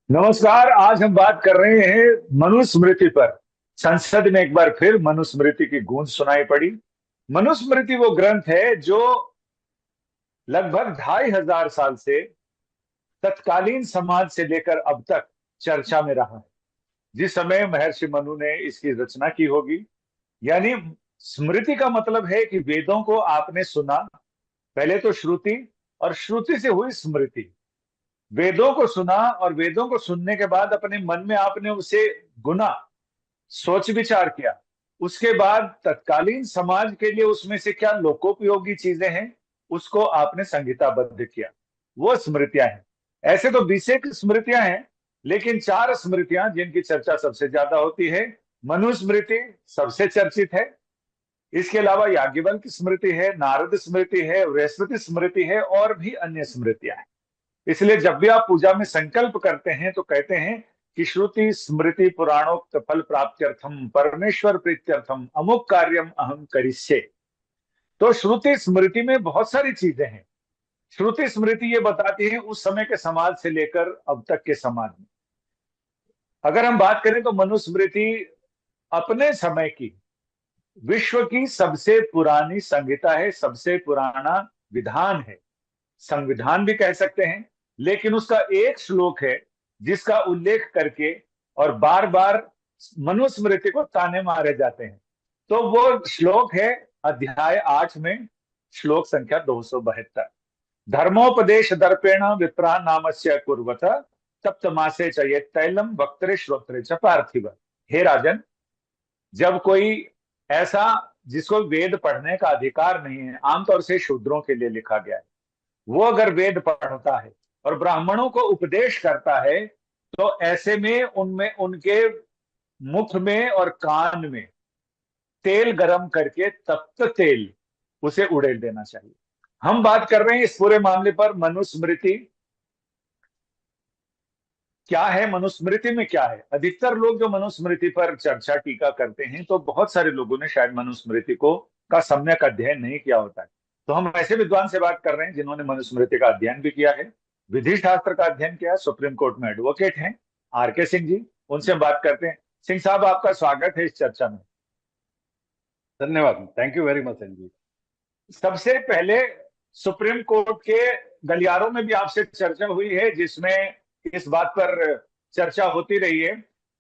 नमस्कार। आज हम बात कर रहे हैं मनुस्मृति पर। संसद में एक बार फिर मनुस्मृति की गूंज सुनाई पड़ी। मनुस्मृति वो ग्रंथ है जो लगभग 2500 साल से तत्कालीन समाज से लेकर अब तक चर्चा में रहा है। जिस समय महर्षि मनु ने इसकी रचना की होगी, यानी स्मृति का मतलब है कि वेदों को आपने सुना। पहले तो श्रुति, और श्रुति से हुई स्मृति। वेदों को सुना और वेदों को सुनने के बाद अपने मन में आपने उसे गुना, सोच विचार किया। उसके बाद तत्कालीन समाज के लिए उसमें से क्या लोकोपयोगी चीजें हैं, उसको आपने संहिताबद्ध किया। वो स्मृतियां हैं। ऐसे तो 20 स्मृतियां हैं, लेकिन 4 स्मृतियां जिनकी चर्चा सबसे ज्यादा होती है। मनुस्मृति सबसे चर्चित है। इसके अलावा याज्ञवल्क्य स्मृति है, नारद स्मृति है, बृहस्पति स्मृति है, और भी अन्य स्मृतियां हैं। इसलिए जब भी आप पूजा में संकल्प करते हैं तो कहते हैं कि श्रुति स्मृति पुराणोक्त फल प्राप्त्यर्थम परमेश्वर प्रीत्यर्थम अमुक कार्यम अहम करिष्ये। तो श्रुति स्मृति में बहुत सारी चीजें हैं। श्रुति स्मृति ये बताती है उस समय के समाज से लेकर अब तक के समाज में। अगर हम बात करें तो मनुस्मृति अपने समय की विश्व की सबसे पुरानी संहिता है, सबसे पुराना विधान है। संविधान भी कह सकते हैं। लेकिन उसका एक श्लोक है जिसका उल्लेख करके और बार बार मनुस्मृति को ताने मारे जाते हैं। तो वो श्लोक है अध्याय 8 में, श्लोक संख्या 272। धर्मोपदेश दर्पेण विप्रा नामस्य कुर्वत सप्तमासे च ये तैलम वक्त्रे श्रोत्रे च पार्थिव। हे राजन, जब कोई ऐसा जिसको वेद पढ़ने का अधिकार नहीं है, आमतौर से शूद्रों के लिए लिखा गया है, वो अगर वेद पढ़ता है और ब्राह्मणों को उपदेश करता है, तो ऐसे में उनमें उनके मुख में और कान में तेल गरम करके तप्त तेल उसे उड़ेल देना चाहिए। हम बात कर रहे हैं इस पूरे मामले पर। मनुस्मृति क्या है, मनुस्मृति में क्या है? अधिकतर लोग जो मनुस्मृति पर चर्चा टीका करते हैं, तो बहुत सारे लोगों ने शायद मनुस्मृति को का सम्यक अध्ययन नहीं किया होता है। तो हम ऐसे विद्वान से बात कर रहे हैं जिन्होंने मनुस्मृति का अध्ययन भी किया है, विधि शास्त्र का अध्ययन किया है, सुप्रीम कोर्ट में एडवोकेट हैं, आर के सिंह जी। उनसे हम बात करते हैं। सिंह साहब, आपका स्वागत है इस चर्चा में। धन्यवाद। Thank you very much Sanjeev. सबसे पहले सुप्रीम कोर्ट के गलियारों में भी आपसे चर्चा हुई है, जिसमें इस बात पर चर्चा होती रही है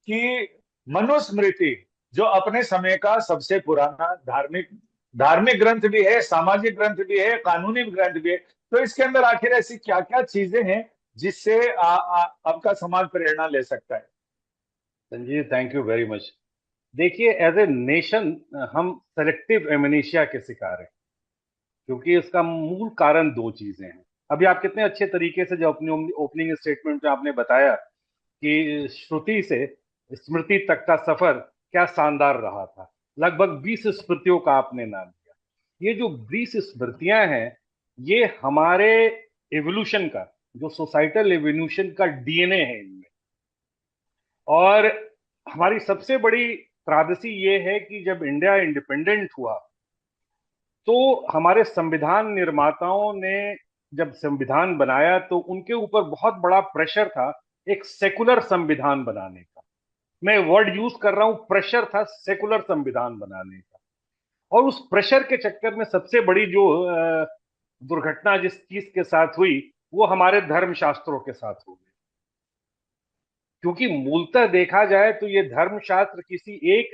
कि मनुस्मृति जो अपने समय का सबसे पुराना धार्मिक धार्मिक ग्रंथ भी है, सामाजिक ग्रंथ भी है, कानूनी ग्रंथ भी है, तो इसके अंदर आखिर ऐसी क्या क्या चीजें हैं जिससे आपका समाज प्रेरणा ले सकता है? Sanjeev thank you very much. देखिए, एज ए नेशन हम सेलेक्टिव एमनेशिया के शिकार हैं, क्योंकि इसका मूल कारण दो चीजें हैं। अभी आप कितने अच्छे तरीके से जो अपनी ओपनिंग स्टेटमेंट में आपने बताया कि श्रुति से स्मृति तक का सफर क्या शानदार रहा था। लगभग 20 स्मृतियों का आपने नाम लिया। ये जो 20 स्मृतियां हैं, ये हमारे एवोल्यूशन का, जो सोसाइटल एवोल्यूशन का डीएनए है इनमें। और हमारी सबसे बड़ी त्रादसी ये है कि जब इंडिया इंडिपेंडेंट हुआ, तो हमारे संविधान निर्माताओं ने जब संविधान बनाया तो उनके ऊपर बहुत बड़ा प्रेशर था एक सेकुलर संविधान बनाने का। मैं वर्ड यूज कर रहा हूं, प्रेशर था सेकुलर संविधान बनाने का। और उस प्रेशर के चक्कर में सबसे बड़ी जो दुर्घटना जिस चीज के साथ हुई, वो हमारे धर्मशास्त्रों के साथ हो गई। क्योंकि मूलतः देखा जाए तो ये धर्मशास्त्र किसी एक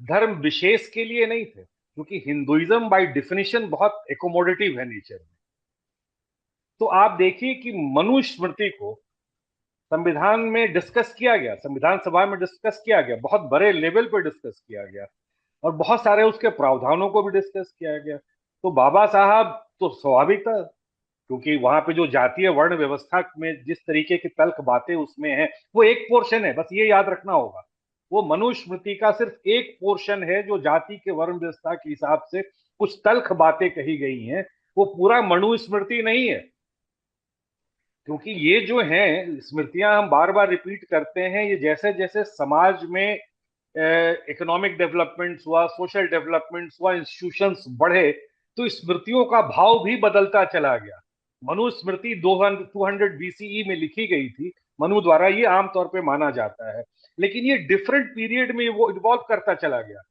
धर्म विशेष के लिए नहीं थे, क्योंकि हिंदुइज्म बाय डिफिनेशन बहुत एकोमोडेटिव है नेचर में। तो आप देखिए कि मनुस्मृति को संविधान में डिस्कस किया गया, संविधान सभा में डिस्कस किया गया, बहुत बड़े लेवल पर डिस्कस किया गया, और बहुत सारे उसके प्रावधानों को भी डिस्कस किया गया। तो बाबा साहब तो स्वाभाविक था, क्योंकि वहां पे जो जातीय वर्ण व्यवस्था में जिस तरीके की तल्ख बातें उसमें हैं, वो एक पोर्शन है, बस ये याद रखना होगा। वो मनुस्मृति का सिर्फ एक पोर्शन है जो जाति के वर्ण व्यवस्था के हिसाब से कुछ तल्ख बातें कही गई हैं। वो पूरा मनुस्मृति नहीं है। क्योंकि ये जो है स्मृतियां हम बार बार रिपीट करते हैं, ये जैसे जैसे समाज में इकोनॉमिक डेवलपमेंट हुआ, सोशल डेवलपमेंट हुआ, इंस्टीट्यूशंस बढ़े, तो स्मृतियों का भाव भी बदलता चला गया। मनुस्मृति 200 BCE में लिखी गई थी, मनु द्वारा, ये आमतौर पे माना जाता है। लेकिन ये डिफरेंट पीरियड में वो इवॉल्व करता चला गया।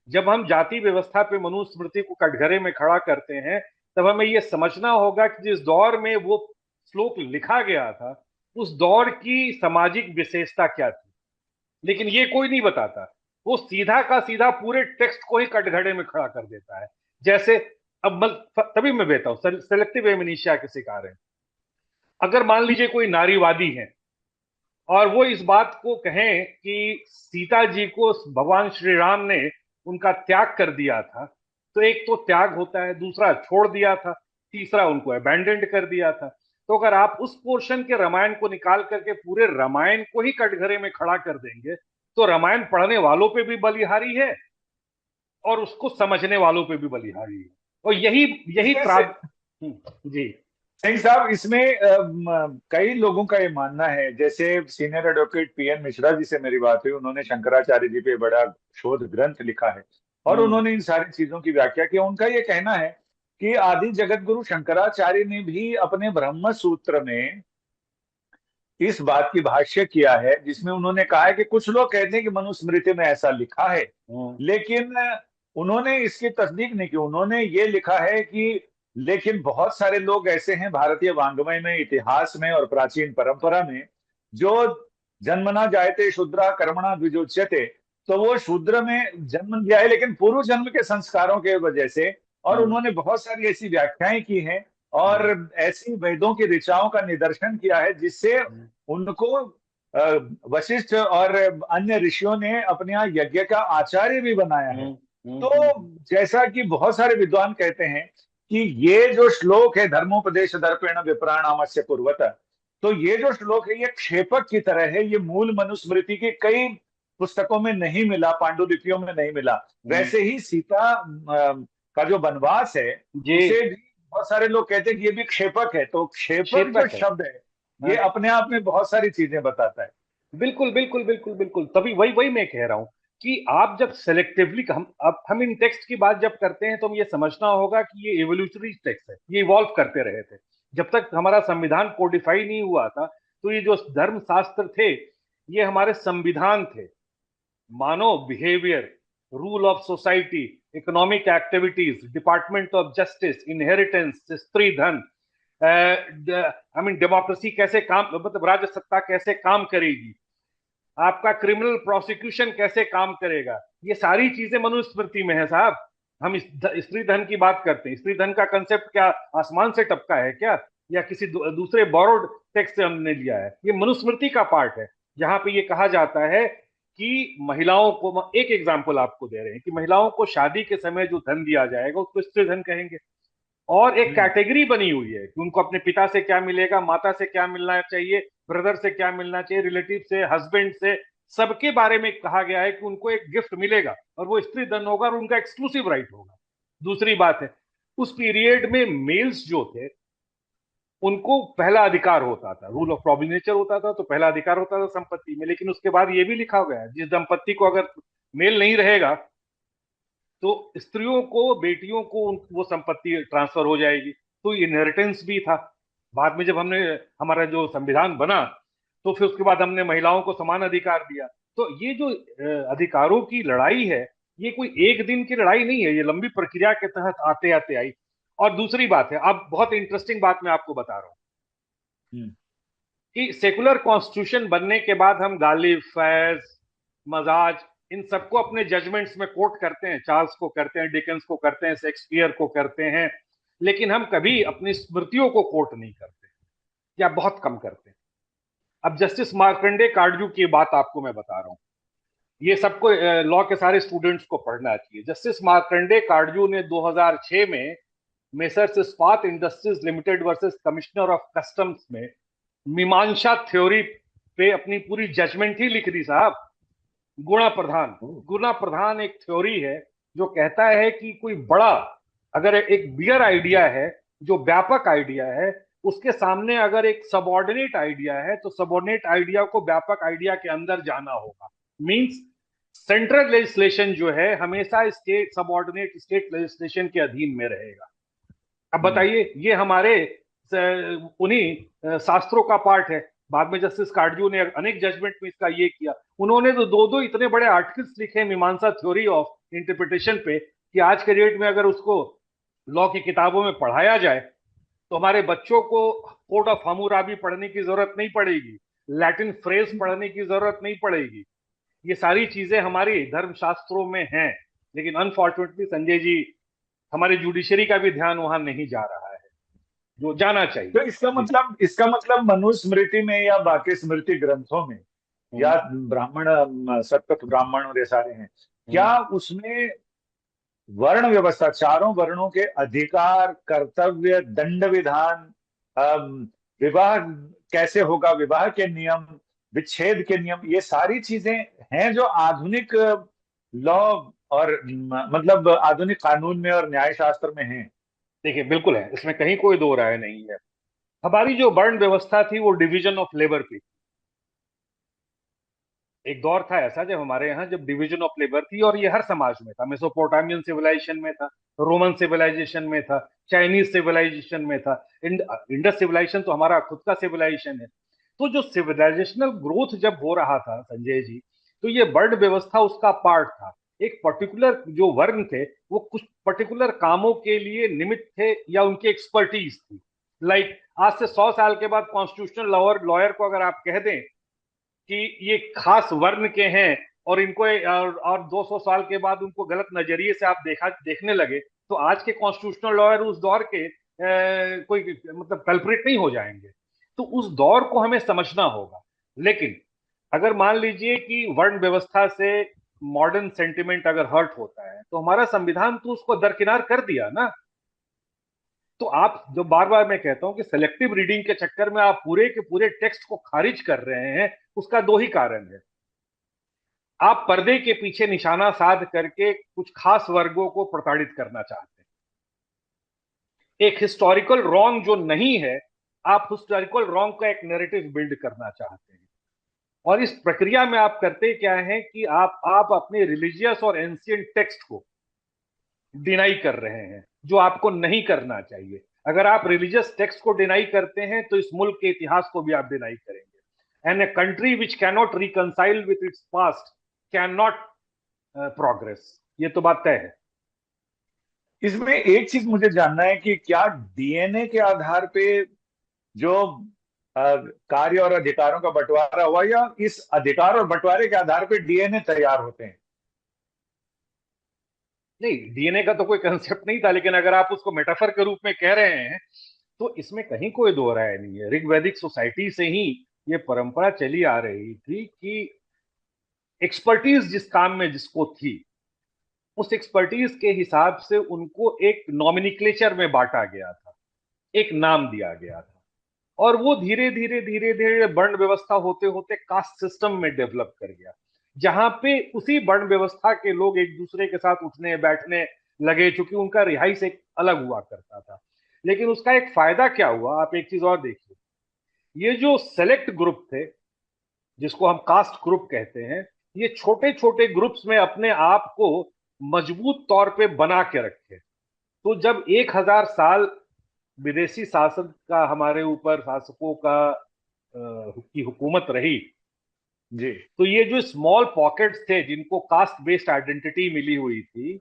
जब हम जाति व्यवस्था पे मनुस्मृति को कटघरे में खड़ा करते हैं, तब हमें यह समझना होगा कि जिस दौर में वो श्लोक लिखा गया था, उस दौर की सामाजिक विशेषता क्या थी, लेकिन ये कोई नहीं बताता। वो सीधा का सीधा पूरे टेक्स्ट को ही कटघरे में खड़ा कर देता है। जैसे अब तभी मैं बेहता हूं, सेलेक्टिव एमनीशिया के शिकार है। अगर मान लीजिए कोई नारीवादी है और वो इस बात को कहें कि सीता जी को भगवान श्री राम ने उनका त्याग कर दिया था, तो एक तो त्याग होता है, दूसरा छोड़ दिया था, तीसरा उनको अबैंडेंड कर दिया था। तो अगर आप उस पोर्शन के रामायण को निकाल करके पूरे रामायण को ही कटघरे में खड़ा कर देंगे, तो रामायण पढ़ने वालों पे भी बलिहारी है और उसको समझने वालों पे भी बलिहारी है। और यही यही जी सिंह साहब, इसमें कई लोगों का ये मानना है, जैसे senior advocate PN Mishra ji से मेरी बात हुई, उन्होंने शंकराचार्य जी पे बड़ा शोध ग्रंथ लिखा है और हम्म उन्होंने इन सारी चीजों की व्याख्या की। उनका ये कहना है कि आदि जगत गुरु शंकराचार्य ने भी अपने ब्रह्म सूत्र में इस बात की भाष्य किया है, जिसमें उन्होंने कहा है कि कुछ लोग कहते हैं कि मनुस्मृति में ऐसा लिखा है, हम्म लेकिन उन्होंने इसकी तस्दीक नहीं की। उन्होंने ये लिखा है कि लेकिन बहुत सारे लोग ऐसे हैं भारतीय वांग्मय में, इतिहास में और प्राचीन परंपरा में, जो जन्मना जायते शूद्रा कर्मणा द्विजोच्यते, तो वो शूद्र में जन्म लिया है लेकिन पूर्व जन्म के संस्कारों के वजह से। और हम्म उन्होंने बहुत सारी ऐसी व्याख्याएं की हैं हम्म और ऐसी वेदों की ऋचाओं का निदर्शन किया है जिससे उनको वशिष्ठ और अन्य ऋषियों ने अपने यहाँ यज्ञ का आचार्य भी बनाया है। तो जैसा कि बहुत सारे विद्वान कहते हैं कि ये जो श्लोक है धर्मोपदेश दर्पेण विप्राणामस्य कुर्वत, तो ये जो श्लोक है ये क्षेपक की तरह है। ये मूल मनुस्मृति की कई पुस्तकों में नहीं मिला, पांडुलिपियों में नहीं मिला। वैसे ही सीता का जो वनवास है जी उसे भी बहुत सारे लोग कहते हैं कि ये भी क्षेपक है। तो क्षेपक जो क्षेत्रक है। शब्द है ये हाँ, अपने आप में बहुत सारी चीजें बताता है। बिल्कुल बिल्कुल बिल्कुल बिल्कुल, तभी वही वही मैं कह रहा हूं कि आप जब सेलेक्टिवली हम अब हम इन टेक्स्ट की बात जब करते हैं, तो हम ये समझना होगा कि ये एवोल्यूशनरी टेक्स्ट है, ये इवॉल्व करते रहे थे। जब तक हमारा संविधान कोडिफाई नहीं हुआ था, तो ये जो धर्म शास्त्र थे, ये हमारे संविधान थे। मानो behaviour, rule of society, economic activities, department of justice, inheritance, स्त्री धन, आई मीन डेमोक्रेसी कैसे काम, मतलब राज्य सत्ता कैसे काम करेगी, आपका क्रिमिनल प्रोसिक्यूशन कैसे काम करेगा, ये सारी चीजें मनुस्मृति में है साहब। हम स्त्री धन की बात करते हैं, स्त्री धन का कंसेप्ट क्या आसमान से टपका है क्या, या किसी दूसरे बोरोड टेक्स्ट से हमने लिया है? ये मनुस्मृति का पार्ट है, जहां पे ये कहा जाता है कि महिलाओं को, एक एग्जाम्पल आपको दे रहे हैं कि महिलाओं को शादी के समय जो धन दिया जाएगा उसको स्त्री धन कहेंगे। और एक हम्म। कैटेगरी बनी हुई है कि उनको अपने पिता से क्या मिलेगा, माता से क्या मिलना चाहिए, ब्रदर से क्या मिलना चाहिए, रिलेटिव से, हस्बैंड से, सबके बारे में कहा गया है कि उनको एक गिफ्ट मिलेगा और वो स्त्री धन होगा और उनका एक्सक्लूसिव राइट होगा। दूसरी बात है, उस पीरियड में मेल्स जो थे उनको पहला अधिकार होता था, रूल ऑफ प्रोबिनेचर होता था, तो पहला अधिकार होता था संपत्ति में। लेकिन उसके बाद ये भी लिखा गया है, जिस दंपत्ति को अगर मेल नहीं रहेगा तो स्त्रियों को, बेटियों को वो संपत्ति ट्रांसफर हो जाएगी। तो इनहेरिटेंस भी था। बाद में जब हमने, हमारा जो संविधान बना, तो फिर उसके बाद हमने महिलाओं को समान अधिकार दिया। तो ये जो अधिकारों की लड़ाई है, ये कोई एक दिन की लड़ाई नहीं है, ये लंबी प्रक्रिया के तहत आते आते आई। और दूसरी बात है, अब बहुत इंटरेस्टिंग बात मैं आपको बता रहा हूं हम्म। कि सेकुलर कॉन्स्टिट्यूशन बनने के बाद हम गालिब, फैज, मजाज, इन सबको अपने जजमेंट्स में कोट करते हैं। चार्ल्स को करते हैं, डिकेंस को करते हैं, शेक्सपियर को करते हैं, लेकिन हम कभी अपनी स्मृतियों को कोट नहीं करते या बहुत कम करते हैं। अब जस्टिस मार्कंडे काटजू की बात आपको मैं बता रहा हूं, ये सबको, लॉ के सारे स्टूडेंट्स को पढ़ना चाहिए। जस्टिस मार्कंडे काटजू ने 2006 में मेसर्स इस्पात industries limited versus commissioner of customs में मीमांसा थ्योरी पे अपनी पूरी जजमेंट ही लिख दी साहब। गुणा प्रधान, गुणा प्रधान एक थ्योरी है जो कहता है कि कोई बड़ा, अगर एक बिगर आइडिया है जो व्यापक आइडिया है, उसके सामने अगर एक सबऑर्डिनेट आइडिया है, तो सबऑर्डिनेट आइडिया को व्यापक आइडिया के अंदर जाना होगा। मींस सेंट्रल लेजिस्लेशन जो है हमेशा स्टेट, सबऑर्डिनेट स्टेट लेजिस्लेशन के अधीन में रहेगा। अब बताइए, ये हमारे उन्हीं शास्त्रों का पार्ट है। बाद में जस्टिस काटजू ने अनेक जजमेंट में इसका ये किया। उन्होंने तो दो दो इतने बड़े आर्टिकल्स लिखे मीमांसा थ्योरी ऑफ इंटरप्रिटेशन पे कि आज के डेट में अगर उसको लॉ की किताबों में पढ़ाया जाए तो हमारे बच्चों को कोड ऑफ हमूराबी पढ़ने की जरूरत नहीं पड़ेगी, लैटिन फ्रेज पढ़ने की जरूरत नहीं पड़ेगी। ये सारी चीजें हमारी धर्मशास्त्रों में हैं, लेकिन अनफॉर्चुनेटली संजय जी हमारे जुडिशरी का भी ध्यान वहां नहीं जा रहा है जो जाना चाहिए। तो जी। इसका मतलब मनुस्मृति में या बाकी स्मृति ग्रंथों में या हम्म। ब्राह्मण, सतपथ ब्राह्मण और ये सारे हैं, क्या हम्म। उसमें वर्ण व्यवस्था, चारों वर्णों के अधिकार, कर्तव्य, दंड विधान, विवाह कैसे होगा, विवाह के नियम, विच्छेद के नियम, ये सारी चीजें हैं जो आधुनिक लॉ और मतलब आधुनिक कानून में और न्याय शास्त्र में हैं? देखिए बिल्कुल है, इसमें कहीं कोई दो राय नहीं है। हमारी जो वर्ण व्यवस्था थी वो डिवीजन ऑफ लेबर की। एक दौर था ऐसा जब हमारे यहाँ जब डिवीजन ऑफ लेबर थी, और ये हर समाज में था। मेसोपोटामियन सिविलाइजेशन में था, रोमन सिविलाइजेशन में था, चाइनीज सिविलाइजेशन में था, इंडस सिविलाइजेशन तो हमारा खुद का सिविलाइजेशन है। तो जो सिविलाइजेशनल ग्रोथ जब हो रहा था संजय जी, तो ये वर्ण व्यवस्था उसका पार्ट था। एक पर्टिकुलर जो वर्ण थे वो कुछ पर्टिकुलर कामों के लिए निमित्त थे या उनकी एक्सपर्टीज थी। लाइक आज से 100 साल के बाद कॉन्स्टिट्यूशनल लॉयर को अगर आप कह दें कि ये खास वर्ण के हैं और इनको और 200 साल के बाद उनको गलत नजरिए से आप देखने लगे, तो आज के कॉन्स्टिट्यूशनल लॉयर उस दौर के कोई मतलब कल्प्रिट नहीं हो जाएंगे। तो उस दौर को हमें समझना होगा। लेकिन अगर मान लीजिए कि वर्ण व्यवस्था से मॉडर्न सेंटिमेंट अगर हर्ट होता है, तो हमारा संविधान तो उसको दरकिनार कर दिया ना। तो आप जो बार बार मैं कहता हूं कि सेलेक्टिव रीडिंग के चक्कर में आप पूरे के पूरे टेक्स्ट को खारिज कर रहे हैं, उसका दो ही कारण है। आप पर्दे के पीछे निशाना साध करके कुछ खास वर्गों को प्रताड़ित करना चाहते हैं। एक हिस्टोरिकल रॉन्ग जो नहीं है, आप हिस्टोरिकल रॉन्ग का एक नैरेटिव बिल्ड करना चाहते हैं। और इस प्रक्रिया में आप करते क्या है कि आप अपने रिलीजियस और एंशियंट टेक्स्ट को डिनाई कर रहे हैं, जो आपको नहीं करना चाहिए। अगर आप रिलीजियस टेक्स्ट को डिनाई करते हैं तो इस मुल्क के इतिहास को भी आप डिनाई करेंगे। And a country which can not reconcile with its past can not progress. ये तो बात तय है। इसमें एक चीज मुझे जानना है कि क्या डीएनए के आधार पे जो कार्य और अधिकारों का बंटवारा हुआ, या इस अधिकार और बंटवारे के आधार पे डीएनए तैयार होते हैं? नहीं, डीएनए का तो कोई कंसेप्ट नहीं था, लेकिन अगर आप उसको मेटाफर के रूप में कह रहे हैं तो इसमें कहीं कोई दो राय नहीं है। ऋग्वैदिक सोसाइटी से ही ये परंपरा चली आ रही थी कि एक्सपर्टीज जिस काम में जिसको थी, उस एक्सपर्टीज के हिसाब से उनको एक नॉमिनिक्लेचर में बांटा गया था, एक नाम दिया गया था। और वो धीरे धीरे धीरे धीरे वर्ण व्यवस्था होते होते कास्ट सिस्टम में डेवलप कर गया, जहां पे उसी वर्ण व्यवस्था के लोग एक दूसरे के साथ उठने बैठने लगे, चूंकि उनका रिहाइश एक अलग हुआ करता था। लेकिन उसका एक फायदा क्या हुआ, आप एक चीज और देखिए। ये जो सेलेक्ट ग्रुप थे, जिसको हम कास्ट ग्रुप कहते हैं, ये छोटे छोटे ग्रुप्स में अपने आप को मजबूत तौर पे बना के रखे। तो जब 1000 साल विदेशी शासन का हमारे ऊपर शासकों का की हुकूमत रही, जी। तो ये जो स्मॉल पॉकेट्स थे जिनको कास्ट बेस्ड आइडेंटिटी मिली हुई थी,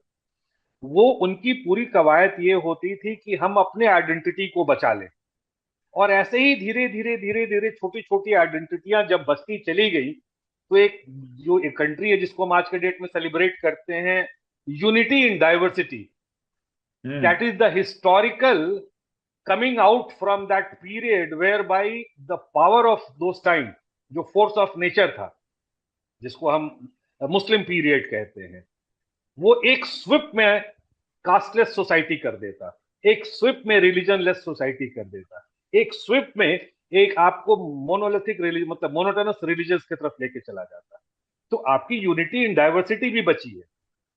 वो उनकी पूरी कवायद ये होती थी कि हम अपने आइडेंटिटी को बचा लें। और ऐसे ही धीरे धीरे धीरे धीरे छोटी छोटी आइडेंटिटियां जब बचती चली गई, तो एक जो एक कंट्री है जिसको हम आज के डेट में सेलिब्रेट करते हैं, unity in diversity, hmm. That is the historical coming out from that period whereby the power of those time, जो फोर्स ऑफ नेचर था, जिसको हम मुस्लिम पीरियड कहते हैं, वो एक स्विप में कास्टलेस सोसाइटी कर देता, एक स्विप में रिलीजनलेस सोसाइटी कर देता, एक स्विप में एक आपको मोनोलिथिक रिलीजन मतलब मोनोटोनस रिलीजन की तरफ लेके चला जाता। तो आपकी यूनिटी इन डाइवर्सिटी भी बची है।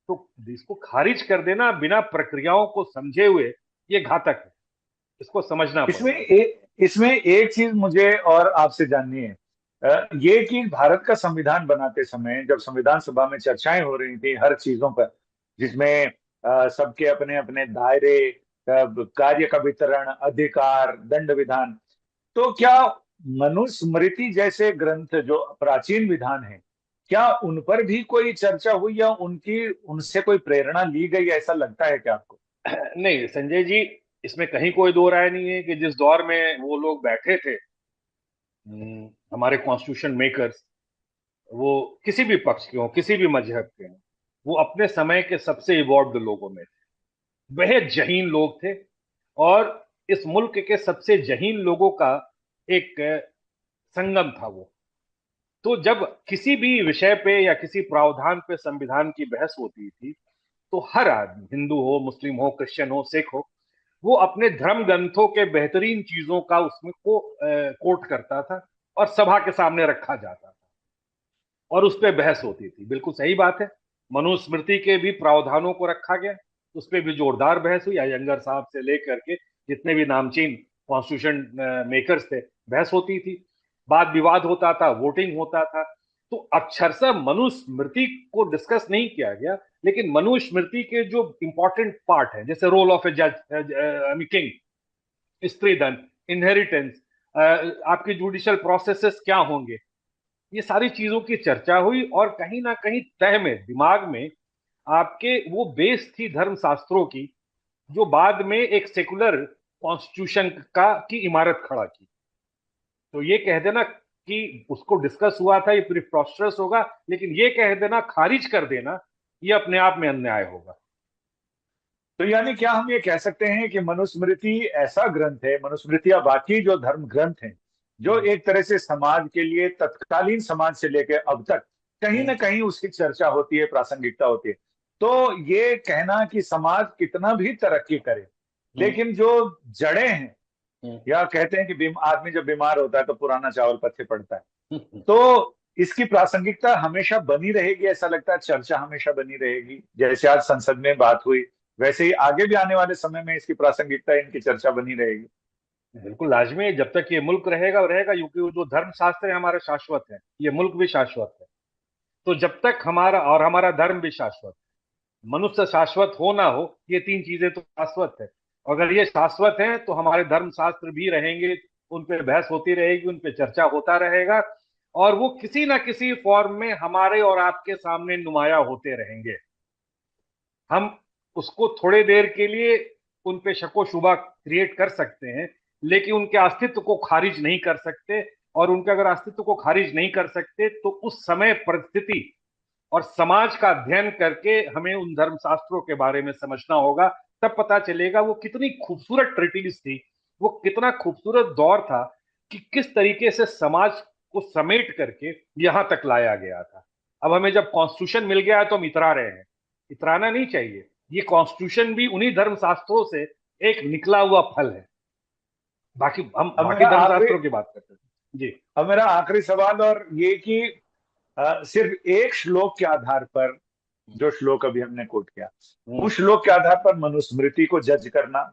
तो इसको खारिज कर देना बिना प्रक्रियाओं को समझे हुए, ये घातक है। इसको समझना इसमें पड़ेगा। इसमें एक चीज मुझे और आपसे जाननी है। ये कि भारत का संविधान बनाते समय जब संविधान सभा में चर्चाएं हो रही थी हर चीजों पर, जिसमें सबके अपने अपने दायरे, कार्य का वितरण, अधिकार, दंड विधान, तो क्या मनुस्मृति जैसे ग्रंथ जो प्राचीन विधान है, क्या उन पर भी कोई चर्चा हुई या उनकी उनसे कोई प्रेरणा ली गई, ऐसा लगता है क्या आपको? नहीं संजय जी, इसमें कहीं कोई दो राय नहीं है कि जिस दौर में वो लोग बैठे थे, हमारे कॉन्स्टिट्यूशन मेकर्स, वो किसी भी पक्ष के हों, किसी भी मजहब के हों, वो अपने समय के सबसे इवॉल्व्ड लोगों में थे, बेहद जहीन लोग थे। और इस मुल्क के सबसे जहीन लोगों का एक संगम था वो। तो जब किसी भी विषय पे या किसी प्रावधान पे संविधान की बहस होती थी, तो हर आदमी, हिंदू हो, मुस्लिम हो, क्रिश्चियन हो, सिख हो, वो अपने धर्म ग्रंथों के बेहतरीन चीजों का उसमें को कोट करता था और सभा के सामने रखा जाता था और उस पर बहस होती थी। बिल्कुल सही बात है, मनुस्मृति के भी प्रावधानों को रखा गया, उस पर भी जोरदार बहस हुई। अयंगर साहब से लेकर के जितने भी नामचीन कॉन्स्टिट्यूशन मेकर्स थे, बहस होती थी, वाद विवाद होता था, वोटिंग होता था। तो अक्षरशः मनुस्मृति को डिस्कस नहीं किया गया, लेकिन मनुस्मृति के जो इंपॉर्टेंट पार्ट है, जैसे रोल ऑफ ए जज, किंग, स्त्री धन, इनहेरिटेंस, आपकी जुडिशियल प्रोसेसेस क्या होंगे, ये सारी चीजों की चर्चा हुई। और कहीं ना कहीं तह में, दिमाग में आपके वो बेस थी धर्मशास्त्रों की, जो बाद में एक सेकुलर कॉन्स्टिट्यूशन का की इमारत खड़ा की। तो ये कह देना कि उसको डिस्कस हुआ था, ये प्रिपॉस्टरस होगा, लेकिन ये कह देना, खारिज कर देना, ये अपने आप में अन्याय होगा। तो यानी क्या हम ये कह सकते हैं कि मनुस्मृति ऐसा ग्रंथ है, मनुस्मृति या बाकी जो धर्म ग्रंथ हैं, जो हम्म, एक तरह से समाज के लिए, तत्कालीन समाज से लेकर अब तक कहीं ना हम्म, कहीं उसकी चर्चा होती है, प्रासंगिकता होती है? तो ये कहना कि समाज कितना भी तरक्की करे, हम्म, लेकिन जो जड़ें हैं, हम्म, या कहते हैं कि आदमी जब बीमार होता है तो पुराना चावल पत्थर पड़ता है, हम्म, तो इसकी प्रासंगिकता हमेशा बनी रहेगी, ऐसा लगता है? चर्चा हमेशा बनी रहेगी, जैसे आज संसद में बात हुई, वैसे ही आगे भी आने वाले समय में इसकी प्रासंगिकता, इनकी चर्चा बनी रहेगी। बिल्कुल लाजमी है। जब तक ये मुल्क रहेगा और रहेगा, क्योंकि वो जो धर्म शास्त्र है हमारे शाश्वत है, ये मुल्क भी शाश्वत है। तो जब तक हमारा और हमारा धर्म भी शाश्वत है, मनुष्य शाश्वत हो ना हो, ये तीन चीजें तो शाश्वत है। अगर ये शाश्वत है तो हमारे धर्म शास्त्र भी रहेंगे, उन पे बहस होती रहेगी, उन पे चर्चा होता रहेगा, और वो किसी ना किसी फॉर्म में हमारे और आपके सामने नुमाया होते रहेंगे। हम उसको थोड़े देर के लिए उन पे शको शुबा क्रिएट कर सकते हैं, लेकिन उनके अस्तित्व को खारिज नहीं कर सकते। और उनके अगर अस्तित्व को खारिज नहीं कर सकते, तो उस समय परिस्थिति और समाज का अध्ययन करके हमें उन धर्मशास्त्रों के बारे में समझना होगा। तब पता चलेगा वो कितनी खूबसूरत ट्रिटीज थी, वो कितना खूबसूरत दौर था, कि किस तरीके से समाज को समेट करके यहां तक लाया गया था। अब हमें जब कॉन्स्टिट्यूशन मिल गया है तो हम इतरा रहे हैं, इतराना नहीं चाहिए। ये कॉन्स्टिट्यूशन भी उन्हीं धर्मशास्त्रों से एक निकला हुआ फल है। बाकी हम अब बाकी मेरा आखिरी धर्मशास्त्रों की बात करते हैं जी। अब मेरा आखिरी सवाल और ये कि सिर्फ एक श्लोक के आधार पर, जो श्लोक अभी हमने कोट किया, हम्म, उस श्लोक के आधार पर मनुस्मृति को जज करना,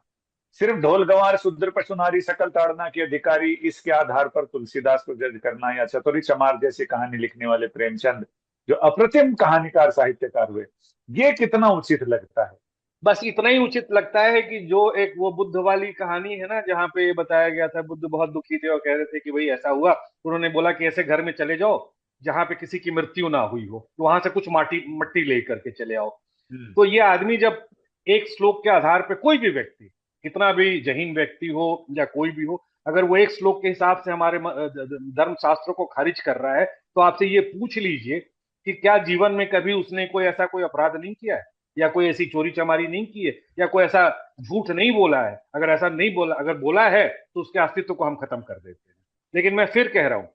सिर्फ ढोल गंवार शूद्र पशु नारी सकल ताड़ना के अधिकारी, इसके आधार पर तुलसीदास को जज करना, या चतुरी चमार जैसी कहानी लिखने वाले प्रेमचंद, जो अप्रतिम कहानीकार साहित्यकार हुए, ये कितना उचित लगता है? बस इतना ही उचित लगता है कि जो एक वो बुद्ध वाली कहानी है ना, जहाँ पे ये बताया गया था, बुद्ध बहुत दुखी थे और कह रहे थे कि भाई ऐसा हुआ, तो उन्होंने बोला कि ऐसे घर में चले जाओ जहाँ पे किसी की मृत्यु ना हुई हो, तो वहां से कुछ माटी मट्टी ले करके चले आओ। हम्म। तो ये आदमी जब एक श्लोक के आधार पे, कोई भी व्यक्ति, कितना भी जहीन व्यक्ति हो या कोई भी हो, अगर वो एक श्लोक के हिसाब से हमारे धर्म शास्त्रों को खारिज कर रहा है, तो आपसे ये पूछ लीजिए कि क्या जीवन में कभी उसने कोई ऐसा कोई अपराध नहीं किया है, या कोई ऐसी चोरी चमारी नहीं की है, या कोई ऐसा झूठ नहीं बोला है। अगर ऐसा नहीं बोला, अगर बोला है, तो उसके अस्तित्व को हम खत्म कर देते हैं। लेकिन मैं फिर कह रहा हूं,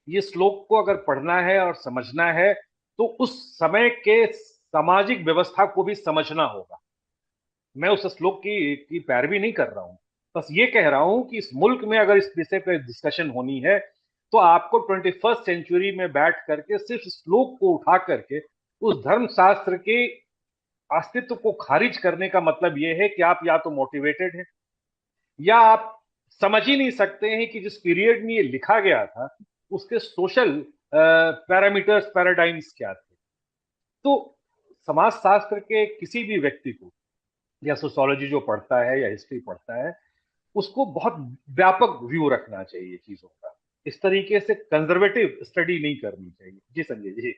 ये श्लोक को अगर पढ़ना है और समझना है, तो उस समय के सामाजिक व्यवस्था को भी समझना होगा। मैं उस श्लोक की पैरवी नहीं कर रहा हूं, बस ये कह रहा हूं कि इस मुल्क में अगर इस विषय पर डिस्कशन होनी है, तो आपको 21st सेंचुरी में बैठ करके सिर्फ श्लोक को उठा करके उस धर्मशास्त्र के अस्तित्व को खारिज करने का मतलब यह है कि आप या तो मोटिवेटेड हैं, या आप समझ ही नहीं सकते हैं कि जिस पीरियड में ये लिखा गया था, उसके सोशल पैरामीटर्स, पैराडाइम्स क्या थे। तो समाज शास्त्र के किसी भी व्यक्ति को, या सोशोलॉजी जो पढ़ता है या हिस्ट्री पढ़ता है, उसको बहुत व्यापक व्यू रखना चाहिए चीजों का। इस तरीके से कंजर्वेटिव स्टडी नहीं करनी चाहिए। जी संजय जी।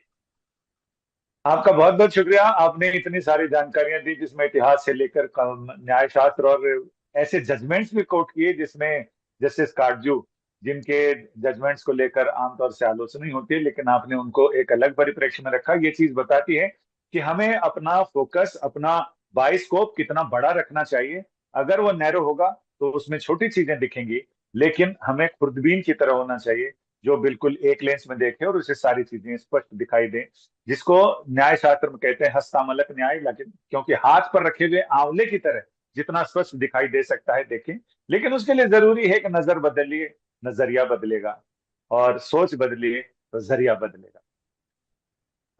आपका बहुत बहुत शुक्रिया, आपने इतनी सारी जानकारियां दी जिसमें इतिहास से लेकर न्याय शास्त्र और ऐसे जजमेंट्स भी कोट किए जिसमें जस्टिस काटजू, जिनके जजमेंट्स को लेकर आमतौर से आलोचना ही होती है, लेकिन आपने उनको एक अलग परिप्रेक्ष्य में रखा। ये चीज बताती है कि हमें अपना फोकस, अपना बाइस्कोप कितना बड़ा रखना चाहिए। अगर वो नैरो होगा तो उसमें छोटी चीजें दिखेंगी, लेकिन हमें खुर्दबीन की तरह होना चाहिए, जो बिल्कुल एक लेंस में देखे और उसे सारी चीजें स्पष्ट दिखाई दें, जिसको न्याय शास्त्र में कहते हैं हस्तामलक न्याय। लेकिन क्योंकि हाथ पर रखे हुए आंवले की तरह जितना स्पष्ट दिखाई दे सकता है देखें, लेकिन उसके लिए जरूरी है कि नजर बदलिए, नजरिया बदलेगा, और सोच बदलिए तो जरिया बदलेगा।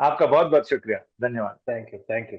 आपका बहुत बहुत शुक्रिया, धन्यवाद। Thank you, thank you.